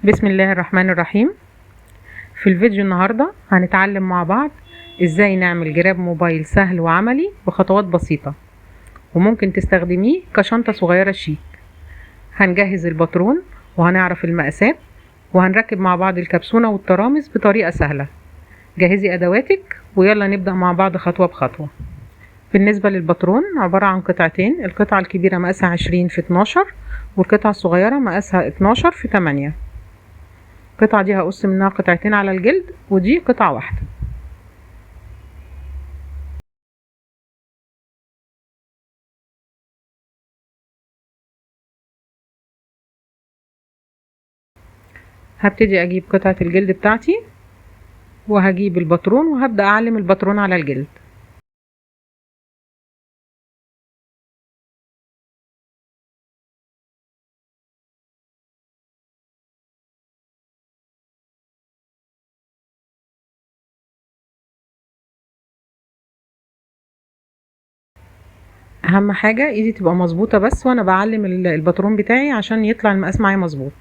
بسم الله الرحمن الرحيم. في الفيديو النهاردة هنتعلم مع بعض ازاي نعمل جراب موبايل سهل وعملي بخطوات بسيطة، وممكن تستخدميه كشنطة صغيرة شيك. هنجهز الباترون وهنعرف المقاسات، وهنركب مع بعض الكبسونة والترامز بطريقة سهلة. جهزي ادواتك ويلا نبدأ مع بعض خطوة بخطوة. بالنسبة للباترون عبارة عن قطعتين، القطعة الكبيرة مقاسها 20 في 12، والقطعة الصغيرة مقاسها 12 في 8. القطعة دي هقص منها قطعتين على الجلد، ودي قطعة واحدة. هبتدي اجيب قطعة الجلد بتاعتي، وهجيب الباترون وهبدأ اعلم الباترون على الجلد. اهم حاجة ايدي تبقى مظبوطة بس وانا بعلم الباترون بتاعي عشان يطلع المقاس معايا مظبوط.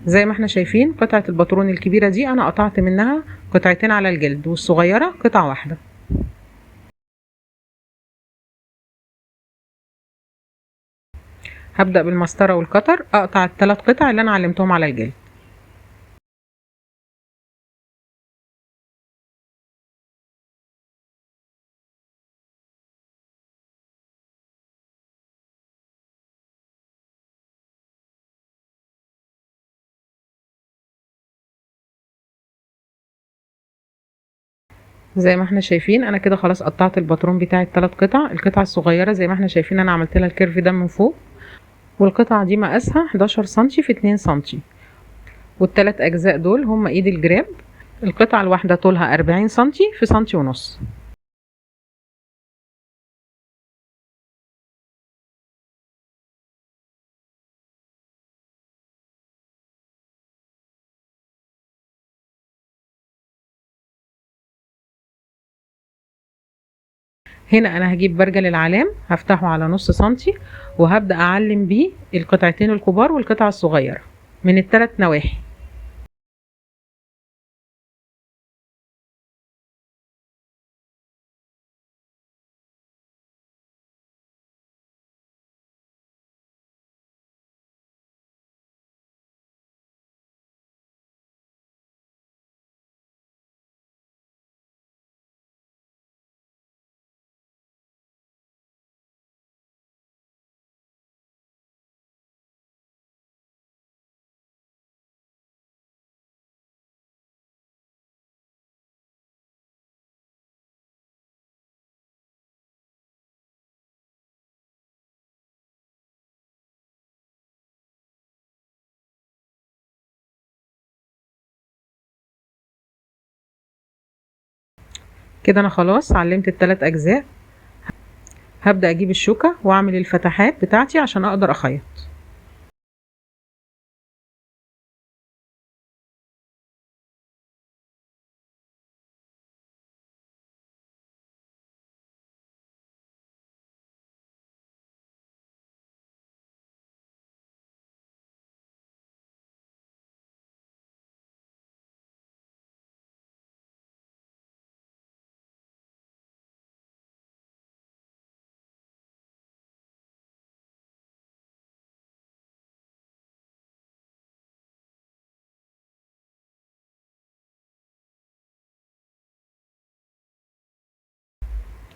زي ما احنا شايفين قطعة الباترون الكبيرة دي انا قطعت منها قطعتين على الجلد، والصغيرة قطعة واحدة. هبدأ بالمسطرة والقطر اقطع الثلاث قطع اللي انا علمتهم على الجلد. زي ما احنا شايفين انا كده خلاص قطعت الباترون بتاعي الثلاث قطع. القطعة الصغيرة زي ما احنا شايفين انا عملت لها الكيرف ده من فوق، والقطعة دي مقاسها 11 سنتي في 2 سنتي، والثلاث اجزاء دول هم ايد الجراب. القطعة الواحدة طولها 40 سنتي في سنتي ونص. هنا انا هجيب برجل العلام هفتحه على نص سنتي، وهبدأ اعلم بيه القطعتين الكبار والقطعة الصغيرة من الثلاث نواحي. كده انا خلاص علمت الثلاث اجزاء. هبدأ اجيب الشوكة واعمل الفتحات بتاعتي عشان اقدر اخيط.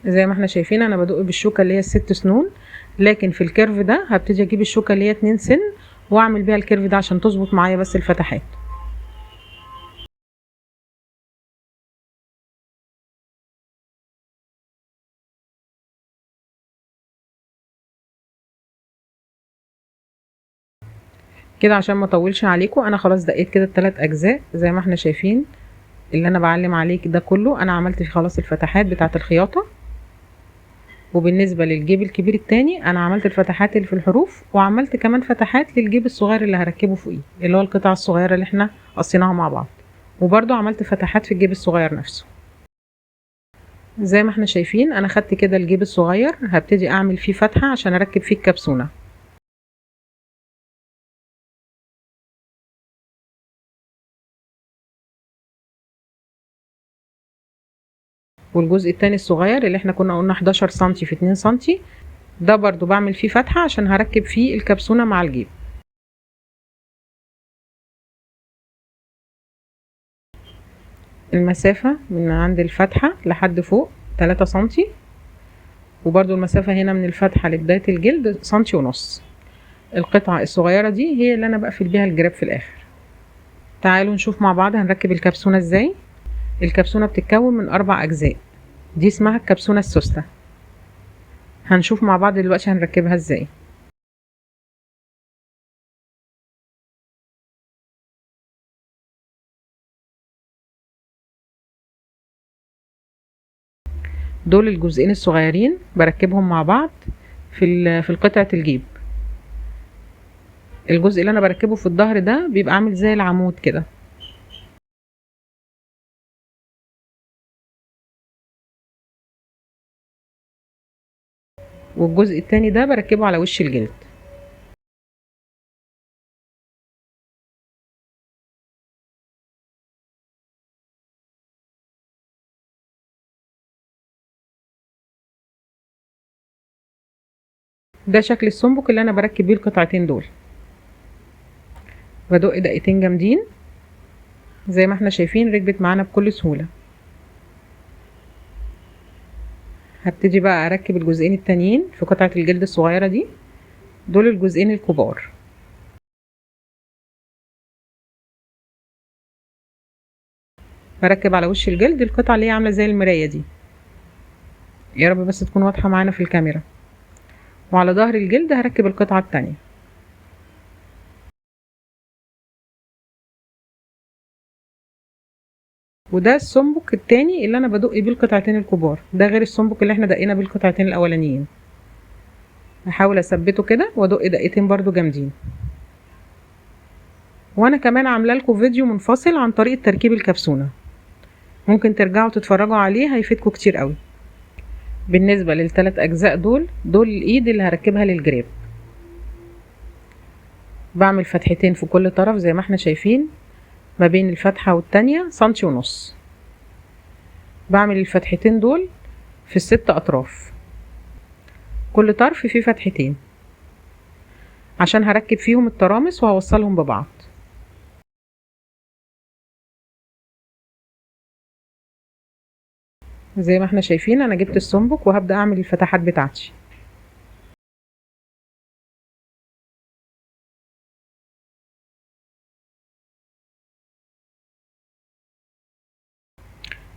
زي ما احنا شايفين انا بدق بالشوكة اللي هي الست سنون، لكن في الكيرف ده هبتدي اجيب الشوكة اللي هي 2 سن واعمل بيها الكيرف ده عشان تظبط معايا بس الفتحات. كده عشان ما اطولش عليكم، انا خلاص دقيت كده الثلاث اجزاء زي ما احنا شايفين. اللي انا بعلم عليه ده كله انا عملت فيه خلاص الفتحات بتاعه الخياطه. وبالنسبه للجيب الكبير التاني انا عملت الفتحات اللي في الحروف، وعملت كمان فتحات للجيب الصغير اللي هركبه فوقيه، اللي هو القطعه الصغيره اللي احنا قصيناها مع بعض. وبرده عملت فتحات في الجيب الصغير نفسه. زي ما احنا شايفين انا خدت كده الجيب الصغير، هبتدي اعمل فيه فتحه عشان اركب فيه الكبسونه. والجزء التاني الصغير اللي احنا كنا قلنا 11 سنتي في 2 سنتي، ده برضو بعمل فيه فتحة عشان هركب فيه الكبسونة مع الجيب. المسافة من عند الفتحة لحد فوق 3 سنتي، وبرضو المسافة هنا من الفتحة لبداية الجلد سنتي ونص. القطعة الصغيرة دي هي اللي انا بقفل بيها الجراب في الاخر. تعالوا نشوف مع بعض هنركب الكبسونة ازاي. الكبسونة بتتكون من 4 اجزاء، دي اسمها الكبسونة السوستة. هنشوف مع بعض دلوقتي هنركبها ازاي. دول الجزئين الصغيرين بركبهم مع بعض في قطعة الجيب. الجزء اللي انا بركبه في الظهر ده بيبقى عامل زي العمود كده. والجزء التاني ده بركبه على وش الجلد. ده شكل السنبك اللي انا بركب بيه القطعتين دول. بدق دقيقتين جامدين زي ما احنا شايفين، ركبت معانا بكل سهولة. هبتدي بقى اركب الجزئين التانيين في قطعة الجلد الصغيرة دي. دول الجزئين الكبار. بركب على وش الجلد القطعة اللي هي عاملة زي المراية دي، يا رب بس تكون واضحة معانا في الكاميرا. وعلى ظهر الجلد هركب القطعة التانية. وده السنبك التاني اللي انا بدق بيه القطعتين الكبار، ده غير السنبك اللي احنا دقينا بيه القطعتين الاولانيين. هحاول اثبته كده وادق دقيقتين برضو جامدين. وانا كمان عامله لكم فيديو منفصل عن طريقه تركيب الكبسونه، ممكن ترجعوا تتفرجوا عليه هيفيدكم كتير قوي. بالنسبه للثلاث اجزاء دول الايد اللي هركبها للجراب. بعمل فتحتين في كل طرف زي ما احنا شايفين، ما بين الفتحه والتانية سنتي ونص. بعمل الفتحتين دول في ال6 اطراف، كل طرف فيه فتحتين عشان هركب فيهم الترامس وهوصلهم ببعض. زي ما احنا شايفين انا جبت السنبك وهبدأ اعمل الفتحات بتاعتي.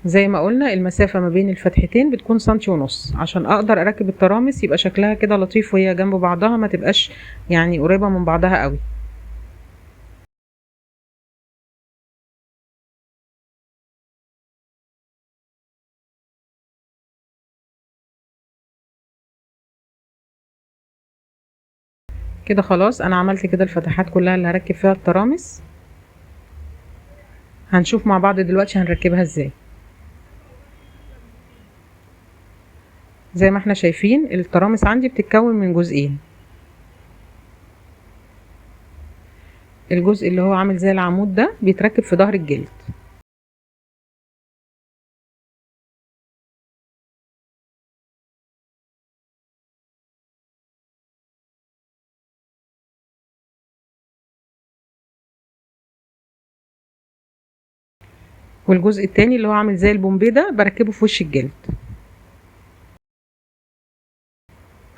زي ما قلنا المسافة ما بين الفتحتين بتكون سنتي ونص، عشان اقدر اركب الترامس يبقى شكلها كده لطيف وهي جنب بعضها، ما تبقاش يعني قريبة من بعضها قوي. كده خلاص انا عملت كده الفتحات كلها اللي هركب فيها الترامس. هنشوف مع بعض دلوقتي هنركبها ازاي. زي ما احنا شايفين الترامس عندي بتتكون من جزئين. الجزء اللي هو عامل زي العمود ده بيتركب في ظهر الجلد. والجزء التاني اللي هو عامل زي البومبي ده بركبه في وش الجلد.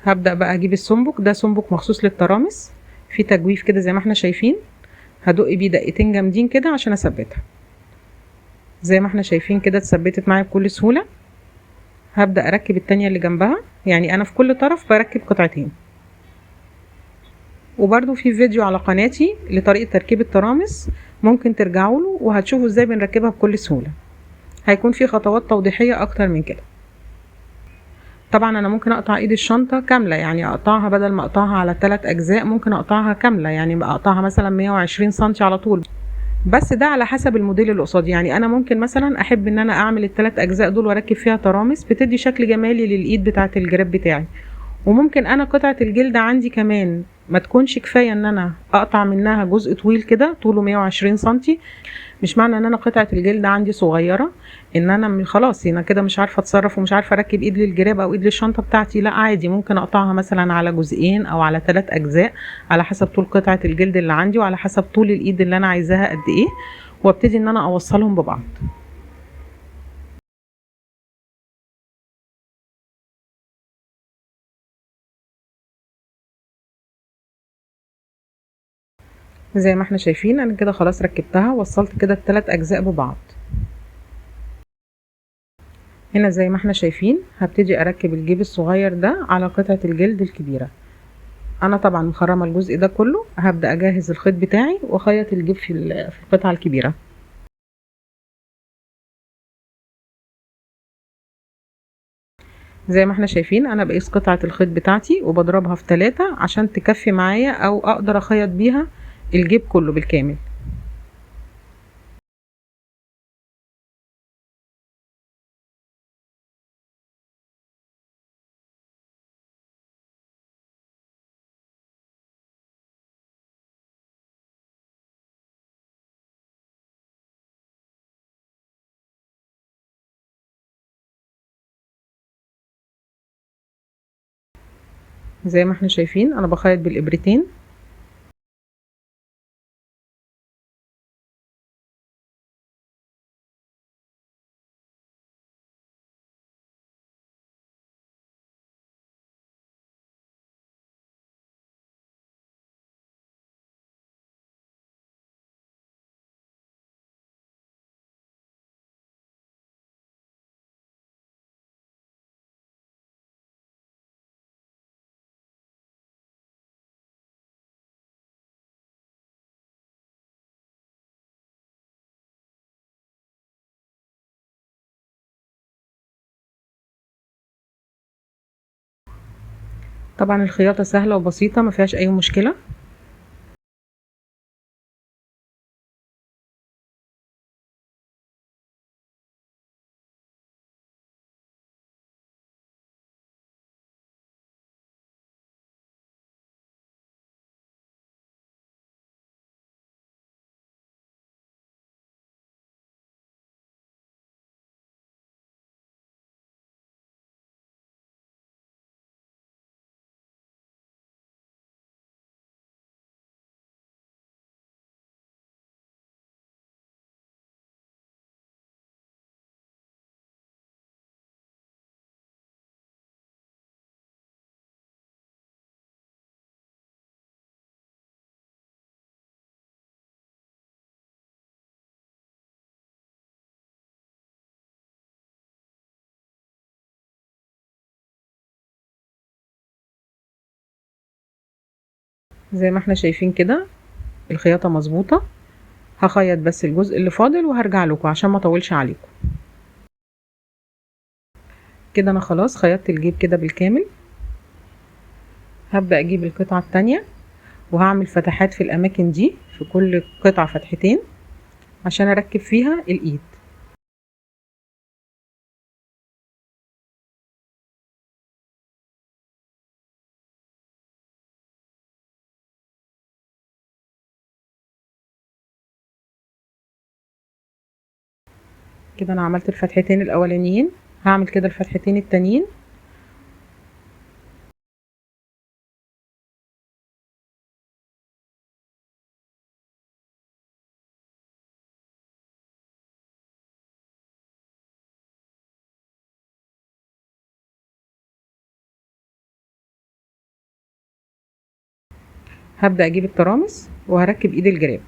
هبدأ بقى اجيب السنبك، ده سنبك مخصوص للترامس، في تجويف كده زي ما احنا شايفين. هدق بيه دقيقتين جامدين كده عشان اثبتها. زي ما احنا شايفين كده اتثبتت معايا بكل سهولة. هبدأ اركب التانية اللي جنبها، يعني انا في كل طرف بركب قطعتين. وبرده في فيديو على قناتي لطريقة تركيب الترامس، ممكن ترجعوا له وهتشوفوا ازاي بنركبها بكل سهولة. هيكون في خطوات توضيحية اكتر من كده. طبعا انا ممكن اقطع ايد الشنطة كاملة، يعني اقطعها بدل ما اقطعها على 3 اجزاء ممكن اقطعها كاملة، يعني اقطعها مثلا 120 سنتي على طول. بس ده على حسب الموديل اللي قصادي، يعني انا ممكن مثلا احب ان انا اعمل الثلاث اجزاء دول واركب فيها ترامس بتدي شكل جمالي للايد بتاعه الجراب بتاعي. وممكن انا قطعه الجلد عندي كمان ما تكونش كفايه ان انا اقطع منها جزء طويل كده طوله 120 سنتي. مش معنى ان انا قطعه الجلد عندي صغيره ان انا خلاص انا كده مش عارفه اتصرف ومش عارفه اركب ايد للجراب او ايد للشنطه بتاعتي. لا عادي، ممكن اقطعها مثلا على جزئين او على 3 اجزاء على حسب طول قطعه الجلد اللي عندي وعلى حسب طول الايد اللي انا عايزاها قد ايه، وابتدي ان انا اوصلهم ببعض. زي ما احنا شايفين انا كده خلاص ركبتها، وصلت كده ال3 اجزاء ببعض. هنا زي ما احنا شايفين هبتدي اركب الجيب الصغير ده على قطعة الجلد الكبيرة. انا طبعا مخرمة الجزء ده كله، هبدأ اجهز الخيط بتاعي واخيط الجيب في القطعة الكبيرة. زي ما احنا شايفين انا بقيس قطعة الخيط بتاعتي وبضربها في 3 عشان تكفي معايا او اقدر اخيط بيها الجيب كله بالكامل. زي ما احنا شايفين انا بخيط بالابرتين. طبعا الخياطة سهلة وبسيطة ما فيهاش اي مشكلة. زي ما احنا شايفين كده الخياطة مظبوطة. هخيط بس الجزء اللي فاضل وهرجع لكم عشان ما اطولش عليكم. كده انا خلاص خيطت الجيب كده بالكامل. هبدأ اجيب القطعة التانية وهعمل فتحات في الاماكن دي، في كل قطعة فتحتين عشان اركب فيها الايد. كده انا عملت الفتحتين الاولانيين، هعمل كده الفتحتين التانيين. هبدأ اجيب الترامس وهركب ايد الجراب.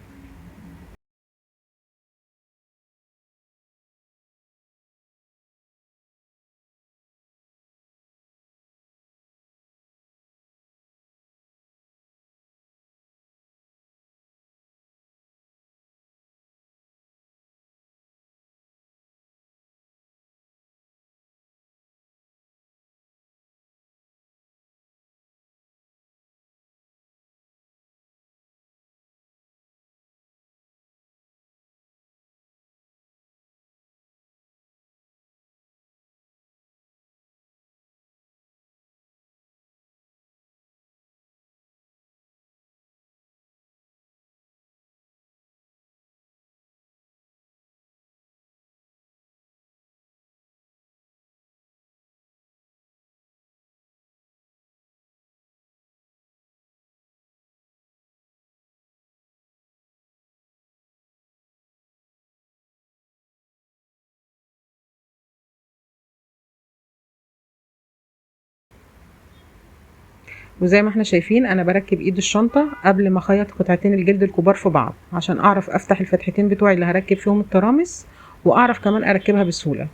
وزي ما احنا شايفين انا بركب ايد الشنطة قبل ما اخيط قطعتين الجلد الكبار في بعض، عشان اعرف افتح الفتحتين بتوعي اللي هركب فيهم الترامس، واعرف كمان اركبها بسهولة،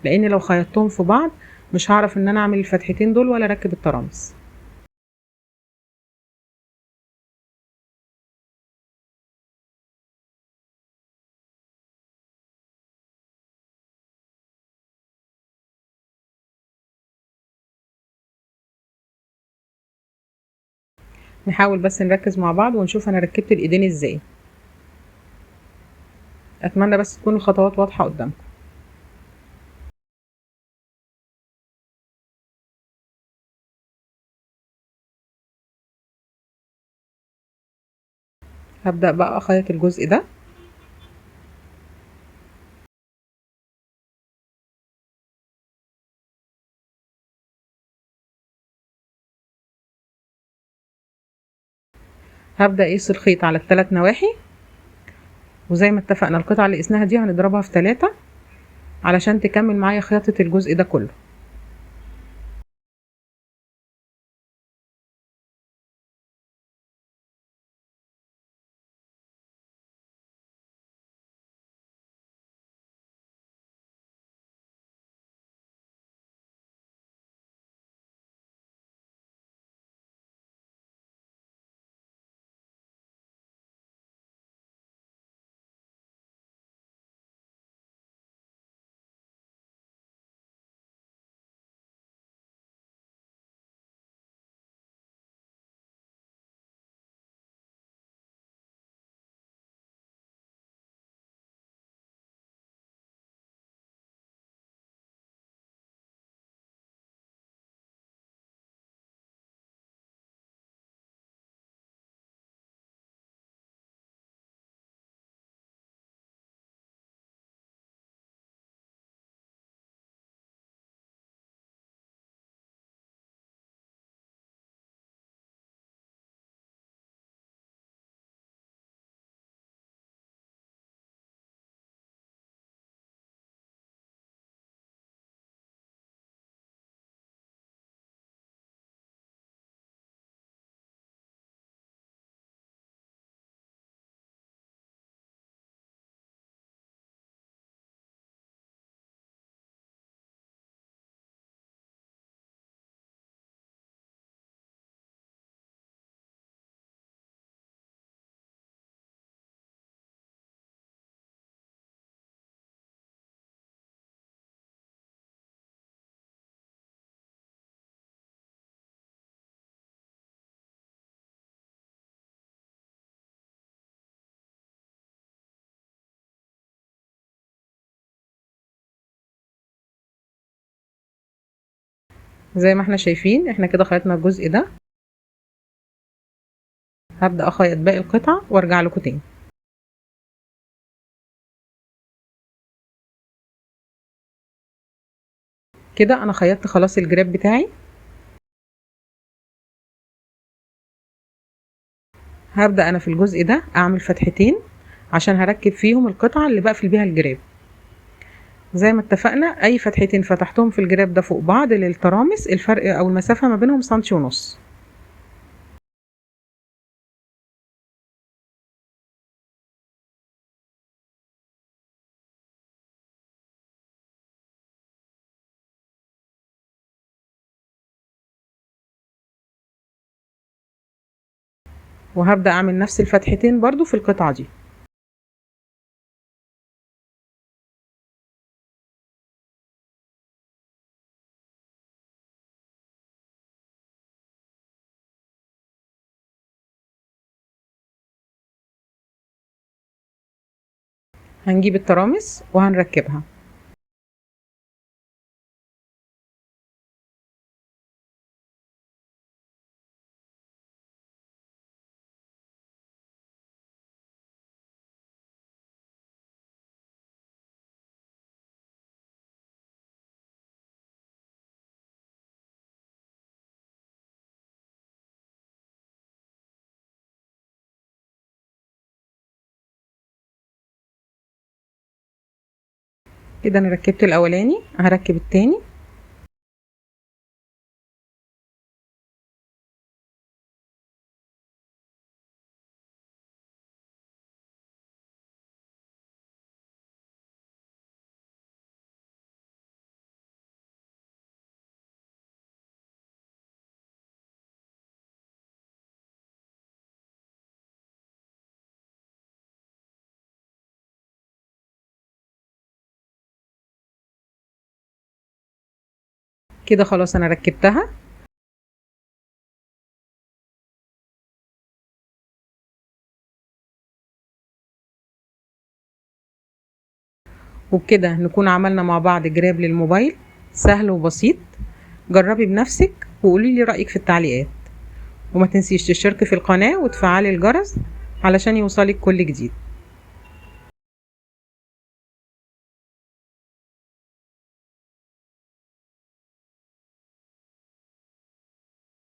لان لو خيطتهم في بعض مش هعرف ان انا اعمل الفتحتين دول ولا اركب الترامس. نحاول بس نركز مع بعض ونشوف انا ركبت الايدين ازاي. اتمنى بس تكون الخطوات واضحة قدامكم. هبدأ بقى اخيط الجزء ده. هبدأ اقيس الخيط على الثلاث نواحي، وزي ما اتفقنا القطعة اللي قسناها دي هنضربها في 3 علشان تكمل معايا خياطة الجزء ده كله. زي ما احنا شايفين احنا كده خيطنا الجزء ده. هبدأ اخيط باقي القطعة وارجع لكم تاني. كده انا خيطت خلاص الجراب بتاعي. هبدأ انا في الجزء ده اعمل فتحتين عشان هركب فيهم القطعة اللي بقفل بيها الجراب. زي ما اتفقنا اي فتحتين فتحتهم في الجراب ده فوق بعض للترامس الفرق او المسافة ما بينهم سنتي ونص. وهبدأ اعمل نفس الفتحتين برضو في القطعة دي. هنجيب الترامس وهنركبها. كده انا ركبت الاولاني هركب التاني. كده خلاص انا ركبتها. وبكده نكون عملنا مع بعض جراب للموبايل سهل وبسيط. جربي بنفسك وقولي لي رأيك في التعليقات، وما تنسيش تشتركي في القناة وتفعلي الجرس علشان يوصلك كل جديد.